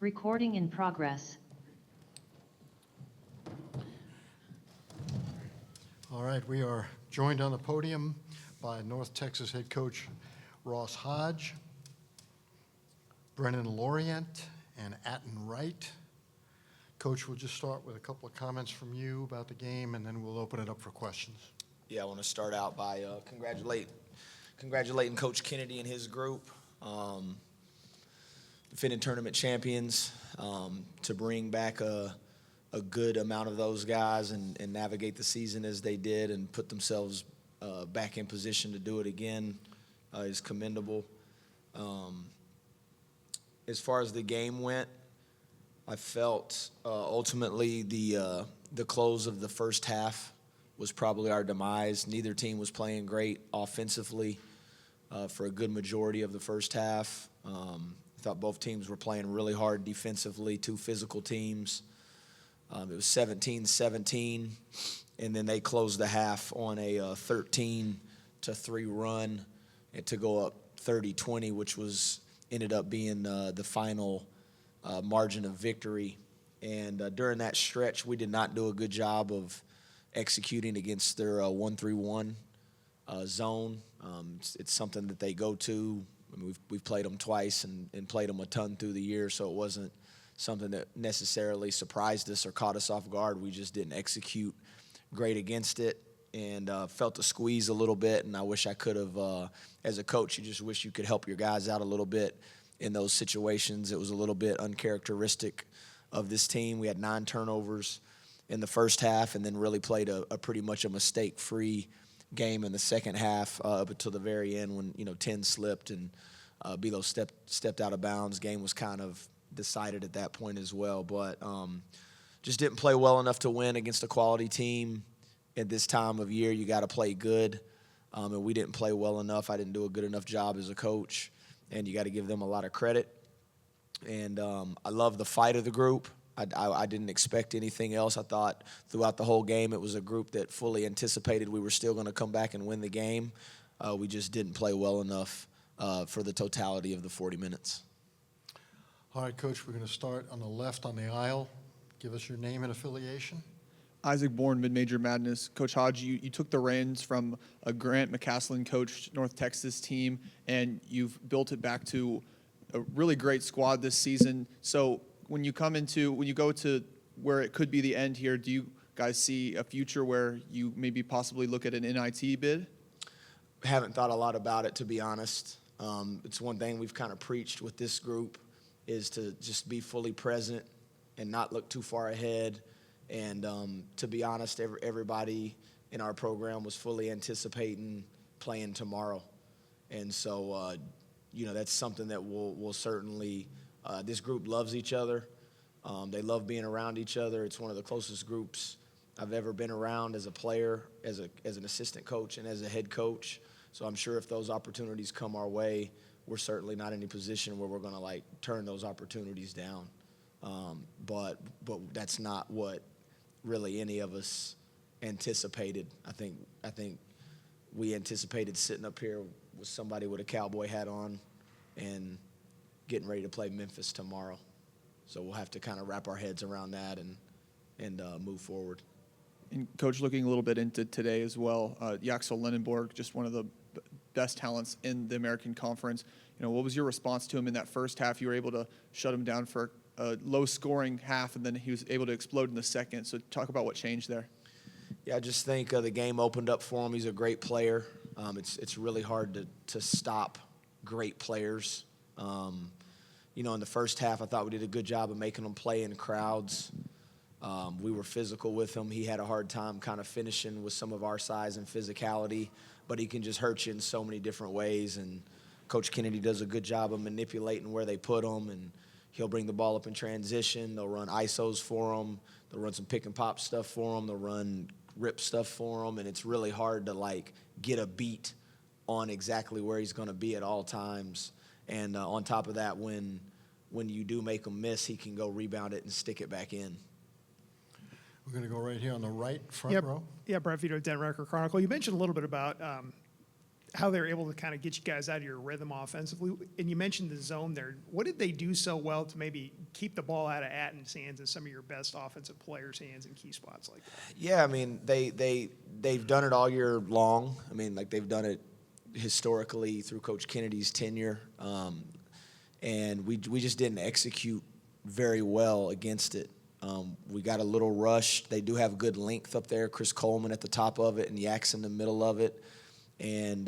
Recording in progress. All right, we are joined on the podium by North Texas head coach Ross Hodge, Brennan Lorient, and Atin Wright. Coach, we'll just start with a couple of comments from you about the game, and then we'll open it up for questions. Yeah, I want to start out by congratulating Coach Kennedy and his group, defending tournament champions, to bring back a good amount of those guys and navigate the season as they did and put themselves back in position to do it again is commendable. As far as the game went, I felt ultimately the close of the first half was probably our demise. Neither team was playing great offensively for a good majority of the first half. I thought both teams were playing really hard defensively, two physical teams. It was 17-17, and then they closed the half on a 13-3 run and to go up 30-20, which ended up being the final margin of victory. And during that stretch, we did not do a good job of executing against their 1-3-1 zone. It's something that they go to. I mean, we've played them twice and played them a ton through the year, so it wasn't something that necessarily surprised us or caught us off guard. We just didn't execute great against it and felt the squeeze a little bit, and I wish I could have, as a coach, you just wish you could help your guys out a little bit in those situations. It was a little bit uncharacteristic of this team. We had 9 turnovers in the first half and then really played a pretty much a mistake-free game in the second half up until the very end when, 10 slipped and Belo stepped out of bounds. Game was kind of decided at that point as well, but just didn't play well enough to win against a quality team. At this time of year, you got to play good, and we didn't play well enough. I didn't do a good enough job as a coach, and you got to give them a lot of credit. And I love the fight of the group. I didn't expect anything else. I thought throughout the whole game it was a group that fully anticipated we were still going to come back and win the game. We just didn't play well enough for the totality of the 40 minutes. All right, Coach, we're going to start on the left on the aisle. Give us your name and affiliation. Isaac Bourne, Mid-Major Madness. Coach Hodge, you took the reins from a Grant McCaslin coached North Texas team, and you've built it back to a really great squad this season. So when you go to where it could be the end here, do you guys see a future where you maybe possibly look at an NIT bid? Haven't thought a lot about it, to be honest. It's one thing we've kind of preached with this group is to just be fully present and not look too far ahead. And to be honest, everybody in our program was fully anticipating playing tomorrow. And so, that's something that we'll certainly this group loves each other. They love being around each other. It's one of the closest groups I've ever been around as a player, as an assistant coach, and as a head coach. So I'm sure if those opportunities come our way, we're certainly not in a position where we're going to turn those opportunities down. But that's not what really any of us anticipated. I think we anticipated sitting up here with somebody with a cowboy hat on and getting ready to play Memphis tomorrow. So we'll have to kind of wrap our heads around that and move forward. And Coach, looking a little bit into today as well, Yaxel Lenenborg, just one of the best talents in the American Conference. What was your response to him in that first half? You were able to shut him down for a low-scoring half, and then he was able to explode in the second. So talk about what changed there. Yeah, I just think the game opened up for him. He's a great player. It's really hard to stop great players. In the first half, I thought we did a good job of making him play in crowds. We were physical with him. He had a hard time kind of finishing with some of our size and physicality, but he can just hurt you in so many different ways. And Coach Kennedy does a good job of manipulating where they put him, and he'll bring the ball up in transition. They'll run ISOs for him. They'll run some pick and pop stuff for him. They'll run rip stuff for him, and it's really hard to get a beat on exactly where he's going to be at all times. And on top of that, when you do make him miss, he can go rebound it and stick it back in. We're going to go right here on the right front row. Yeah, Brett Vito, Denver Record Chronicle. You mentioned a little bit about how they're able to kind of get you guys out of your rhythm offensively. And you mentioned the zone there. What did they do so well to maybe keep the ball out of Atin's hands and some of your best offensive players' hands in key spots like that? Yeah, I mean, they've done it all year long. I mean, like they've done it historically through Coach Kennedy's tenure, and we just didn't execute very well against it. We got a little rushed. They do have good length up there. Chris Coleman at the top of it and Yaks in the middle of it. And,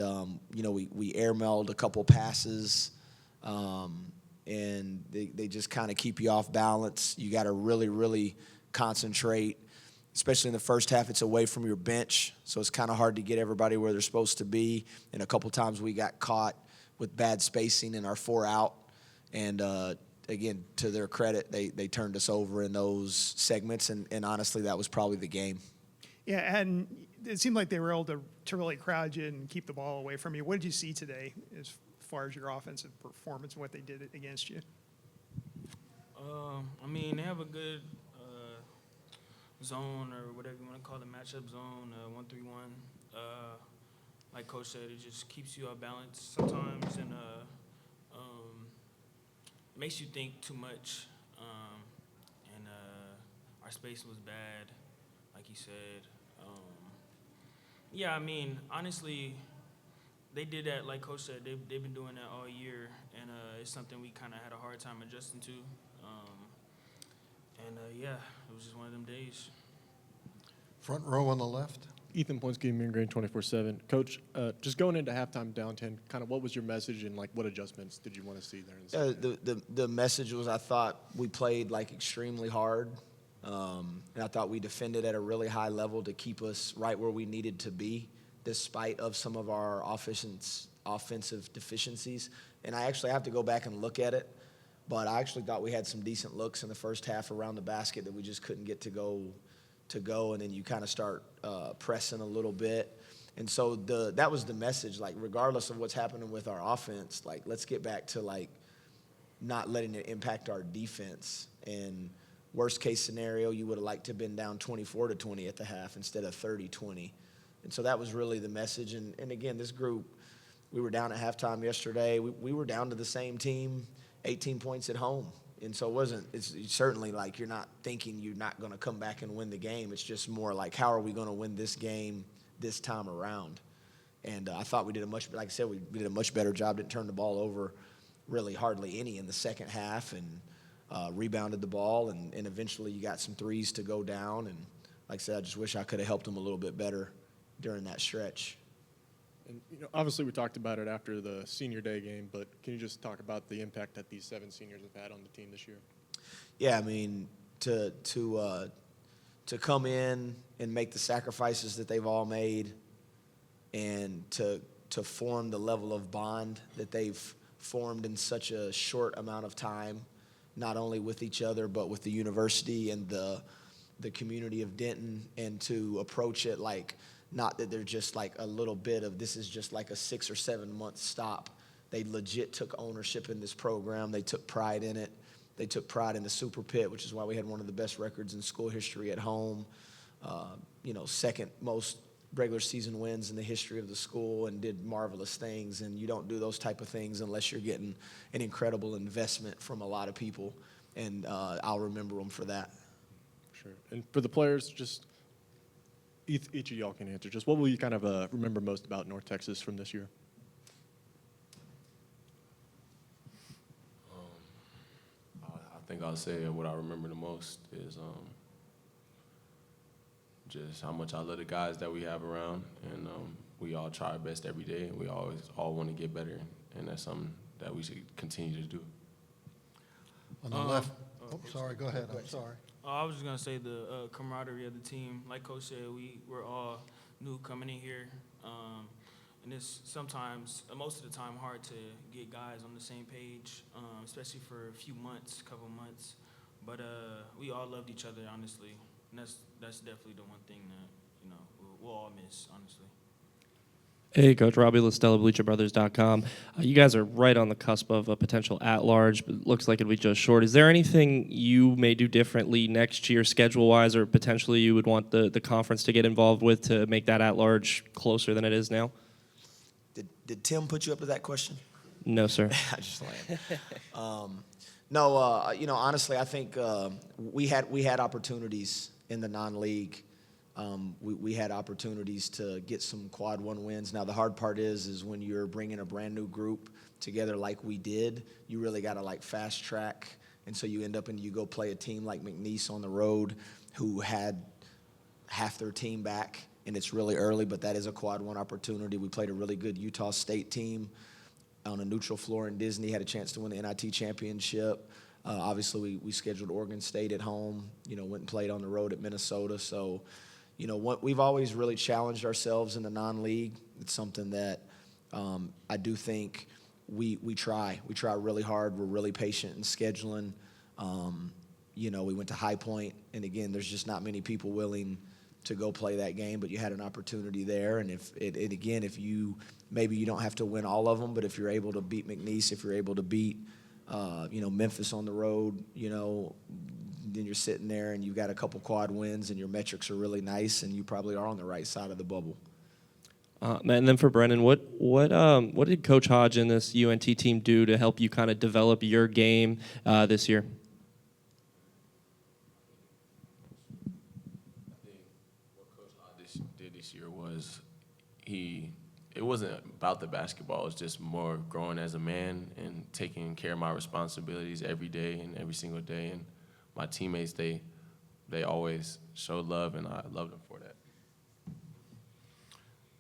we airmailed a couple passes, and they just kind of keep you off balance. You got to really, really concentrate, especially in the first half. It's away from your bench, so it's kind of hard to get everybody where they're supposed to be. And a couple times we got caught with bad spacing in our 4 out. And, again, to their credit, they turned us over in those segments, and honestly, that was probably the game. Yeah, and it seemed like they were able to really crowd you and keep the ball away from you. What did you see today as far as your offensive performance and what they did against you? I mean, they have a good zone or whatever you want to call the matchup zone, 1-3-1. Like Coach said, it just keeps you off balance sometimes, and it makes you think too much. And our space was bad, like he said. Yeah, I mean, honestly, they did that, like Coach said, they've been doing that all year, and it's something we kind of had a hard time adjusting to. Yeah, it was just one of them days. Front row on the left. Ethan Poinski, Mean Green 24/7. Coach, just going into halftime down 10, kind of what was your message and like what adjustments did you want to see there? In the second half? The message was I thought we played like extremely hard, and I thought we defended at a really high level to keep us right where we needed to be, despite of some of our offensive deficiencies. And I actually have to go back and look at it, but I actually thought we had some decent looks in the first half around the basket that we just couldn't get to go, and then you kind of start pressing a little bit. And so that was the message, like regardless of what's happening with our offense, like let's get back to like not letting it impact our defense. And worst case scenario, you would have liked to have been down 24-20 at the half instead of 30-20. And so that was really the message. And again, this group, we were down at halftime yesterday. We were down to the same team, 18 points at home. And so it's certainly like you're not thinking you're not going to come back and win the game. It's just more like, how are we going to win this game this time around? And I thought we did like I said, we did a much better job. Didn't turn the ball over really hardly any in the second half, and rebounded the ball. And eventually you got some threes to go down. And like I said, I just wish I could have helped them a little bit better during that stretch. And obviously we talked about it after the senior day game, but can you just talk about the impact that these 7 seniors have had on the team this year? Yeah, I mean, to come in and make the sacrifices that they've all made, and to form the level of bond that they've formed in such a short amount of time, not only with each other but with the university and the community of Denton, and to approach it like, not that they're just like a little bit of this is just like a 6 or 7 month stop. They legit took ownership in this program. They took pride in it. They took pride in the Super Pit, which is why we had one of the best records in school history at home. Second most regular season wins in the history of the school, and did marvelous things. And you don't do those type of things unless you're getting an incredible investment from a lot of people. And I'll remember them for that. Sure. And for the players, just each of y'all can answer. Just what will you kind of remember most about North Texas from this year? I think I'll say what I remember the most is just how much I love the guys that we have around, and we all try our best every day, and we always all want to get better, and that's something that we should continue to do. On the left. Oh, sorry. Go ahead. I'm sorry. I was just going to say the camaraderie of the team. Like Coach said, we're all new coming in here. And it's sometimes, most of the time, hard to get guys on the same page, especially for a few months, couple months. But we all loved each other, honestly. And that's definitely the one thing that, we'll all miss, honestly. Hey, Coach Robbie Listella, BleacherBrothers.com. You guys are right on the cusp of a potential at-large, but it looks like it'll be just short. Is there anything you may do differently next year schedule-wise, or potentially you would want the conference to get involved with to make that at-large closer than it is now? Did Tim put you up to that question? No, sir. I just land. No, honestly, I think we had opportunities in the non-league. We had opportunities to get some quad one wins. Now the hard part is when you're bringing a brand new group together like we did, you really got to like fast track, and so you end up and you go play a team like McNeese on the road, who had half their team back, and it's really early, but that is a quad one opportunity. We played a really good Utah State team on a neutral floor in Disney, had a chance to win the NIT championship. Obviously, we scheduled Oregon State at home, went and played on the road at Minnesota. So, we've always really challenged ourselves in the non-league. It's something that I do think we try. We try really hard. We're really patient in scheduling. We went to High Point, and again, there's just not many people willing to go play that game, but you had an opportunity there. And if you maybe you don't have to win all of them, but if you're able to beat McNeese, if you're able to beat Memphis on the road, then you're sitting there and you've got a couple quad wins and your metrics are really nice, and you probably are on the right side of the bubble. And then for Brennan, what did Coach Hodge and this UNT team do to help you kind of develop your game this year? I think what Coach Hodge did this year was it wasn't about the basketball. It was just more growing as a man and taking care of my responsibilities every day and every single day. And my teammates, they always showed love, and I loved them for that.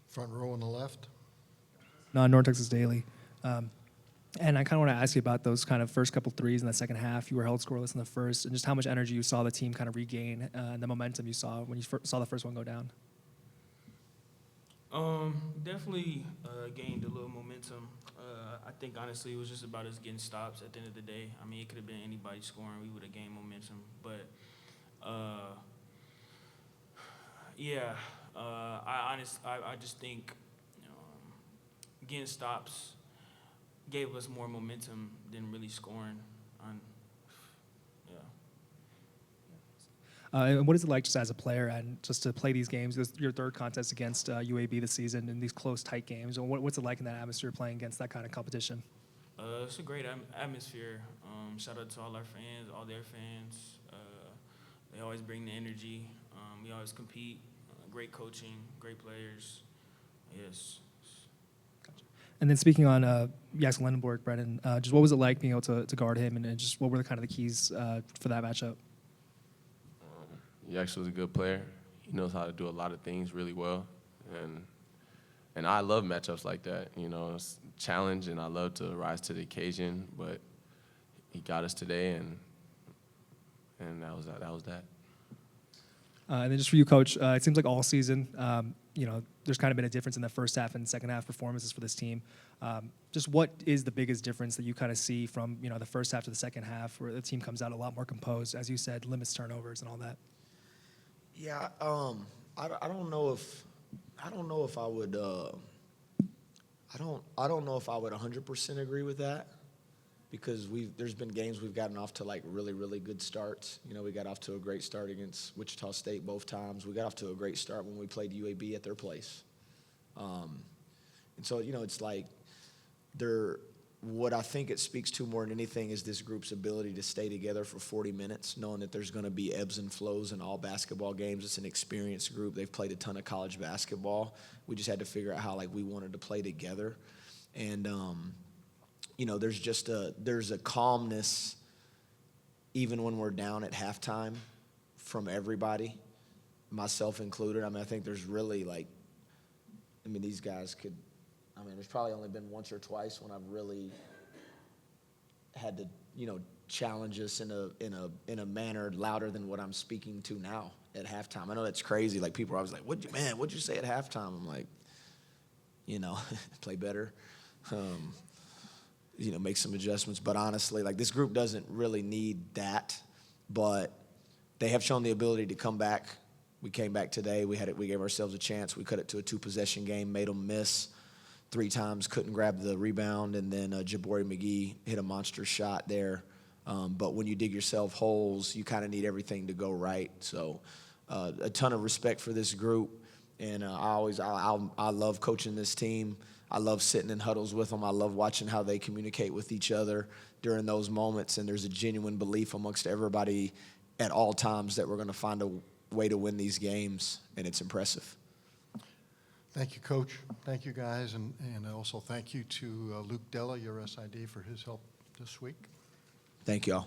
Front row on the left. No, North Texas Daily. And I kind of want to ask you about those kind of first couple threes in the second half. You were held scoreless in the first, and just how much energy you saw the team kind of regain and the momentum you saw when you saw the first one go down. Definitely gained a little momentum. I think honestly it was just about us getting stops at the end of the day. I mean, it could have been anybody scoring. We would have gained momentum. But, I just think getting stops gave us more momentum than really scoring. And what is it like just as a player and just to play these games? This your third contest against UAB this season in these close, tight games. And what's it like in that atmosphere playing against that kind of competition? It's a great atmosphere. Shout out to all our fans, all their fans. They always bring the energy. We always compete. Great coaching, great players. Yes. Gotcha. And then speaking on Jackson Lindenborg, Brennan, just what was it like being able to guard him, and just what were the kind of the keys for that matchup? He actually was a good player. He knows how to do a lot of things really well, and I love matchups like that. It's a challenge, and I love to rise to the occasion. But he got us today, and that was that. And then just for you, Coach, it seems like all season, there's kind of been a difference in the first half and second half performances for this team. Just what is the biggest difference that you kind of see from the first half to the second half, where the team comes out a lot more composed, as you said, limits turnovers and all that? Yeah, I don't know if I would. I don't know if I would 100% agree with that, because there's been games we've gotten off to like really, really good starts. We got off to a great start against Wichita State both times. We got off to a great start when we played UAB at their place. And so, it's like what I think it speaks to more than anything is this group's ability to stay together for 40 minutes, knowing that there's going to be ebbs and flows in all basketball games. It's an experienced group. They've played a ton of college basketball. We just had to figure out how we wanted to play together. And, there's a calmness even when we're down at halftime from everybody, myself included. I think there's really these guys could, there's probably only been once or twice when I've really had to, challenge us in a manner louder than what I'm speaking to now at halftime. I know that's crazy. People are always like, what'd you say at halftime? I'm like, play better, make some adjustments. But honestly, this group doesn't really need that, but they have shown the ability to come back. We came back today. We gave ourselves a chance. We cut it to a 2-possession game, made them miss 3 times, couldn't grab the rebound, and then Jabari McGee hit a monster shot there. But when you dig yourself holes, you kind of need everything to go right. So a ton of respect for this group, and I love coaching this team. I love sitting in huddles with them. I love watching how they communicate with each other during those moments. And there's a genuine belief amongst everybody at all times that we're going to find a way to win these games, and it's impressive. Thank you, Coach. Thank you, guys. And also thank you to Luke Della, your SID, for his help this week. Thank y'all.